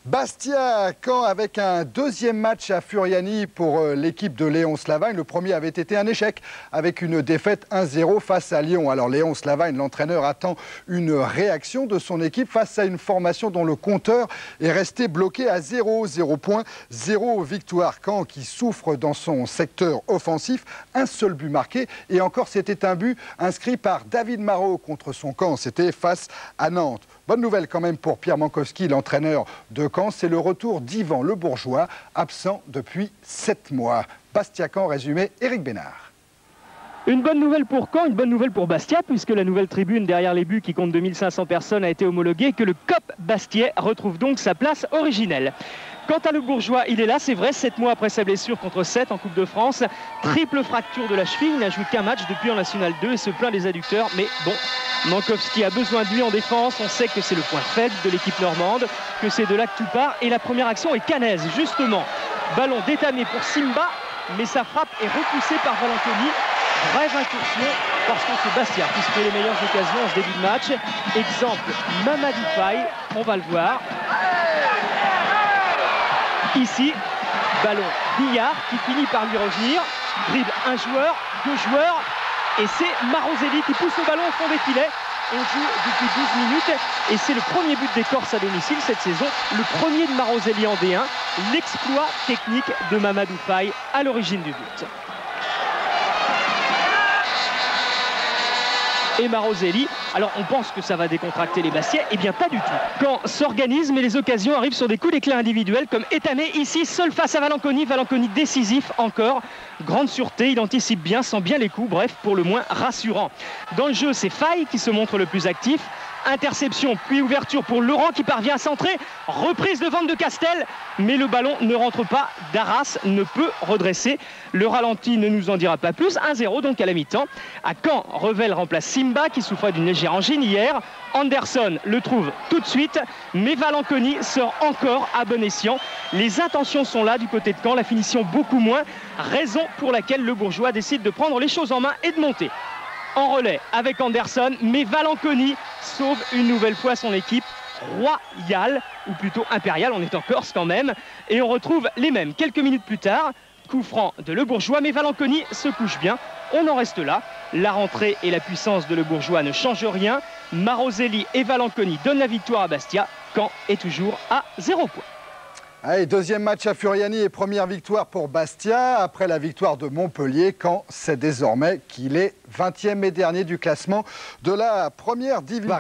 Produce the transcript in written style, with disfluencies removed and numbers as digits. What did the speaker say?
Bastia, Caen avec un deuxième match à Furiani pour l'équipe de Léonce Lavagne. Le premier avait été un échec avec une défaite 1-0 face à Lyon. Alors Léonce Lavagne, l'entraîneur, attend une réaction de son équipe face à une formation dont le compteur est resté bloqué à 0 points, 0 victoire. Caen qui souffre dans son secteur offensif, un seul but marqué et encore c'était un but inscrit par David Marot contre son Caen. C'était face à Nantes. Bonne nouvelle quand même pour Pierre Mankowski, l'entraîneur de Caen, c'est le retour d'Yvan Le Bourgeois, absent depuis 7 mois. Bastia-Caen, résumé, Éric Bénard. Une bonne nouvelle pour Caen, une bonne nouvelle pour Bastia, puisque la nouvelle tribune derrière les buts qui compte 2500 personnes a été homologuée et que le COP Bastia retrouve donc sa place originelle. Quant à Le Bourgeois, il est là, c'est vrai, 7 mois après sa blessure contre 7 en Coupe de France. Triple fracture de la cheville, il n'a joué qu'un match depuis en National 2 et se plaint des adducteurs. Mais bon, Mankowski a besoin de lui en défense, on sait que c'est le point faible de l'équipe normande, que c'est de là que tout part. Et la première action est cannaise, justement. Ballon détamé pour Simba, mais sa frappe est repoussée par Valanconi. Brève incursion parce qu'on se Bastia, puisque les meilleures occasions en ce début de match. Exemple, Mamadou Faye, on va le voir. Ici, ballon Billard qui finit par lui revenir, dribble un joueur, 2 joueurs, et c'est Maroselli qui pousse le ballon au fond des filets. On joue depuis 12 minutes et c'est le premier but des Corses à domicile cette saison, le premier de Maroselli en D1, l'exploit technique de Mamadou Faye à l'origine du but. Et Maroselli, alors on pense que ça va décontracter les Bastiais, eh bien pas du tout. Caen s'organise, mais les occasions arrivent sur des coups d'éclat individuels comme Étamé ici, seul face à Valanconi, Valanconi décisif encore, grande sûreté, il anticipe bien, sent bien les coups, bref, pour le moins rassurant. Dans le jeu, c'est Faye qui se montre le plus actif. Interception, puis ouverture pour Laurent qui parvient à centrer. Reprise de Van de Castel, mais le ballon ne rentre pas. Darras ne peut redresser. Le ralenti ne nous en dira pas plus. 1-0 donc à la mi-temps. À Caen, Revel remplace Simba qui souffrait d'une légère angine hier. Anderson le trouve tout de suite, mais Valanconi sort encore à bon escient. Les intentions sont là du côté de Caen, la finition beaucoup moins. Raison pour laquelle le Bourgeois décide de prendre les choses en main et de monter. En relais avec Anderson, mais Valanconi sauve une nouvelle fois son équipe royale, ou plutôt impériale, on est en Corse quand même, et on retrouve les mêmes quelques minutes plus tard. Coup franc de Le Bourgeois, mais Valanconi se couche bien, on en reste là. La rentrée et la puissance de Le Bourgeois ne changent rien. Maroselli et Valanconi donnent la victoire à Bastia. Caen est toujours à 0 points. Allez, deuxième match à Furiani et première victoire pour Bastia. Après la victoire de Montpellier, Caen sait désormais qu'il est 20e et dernier du classement de la première division.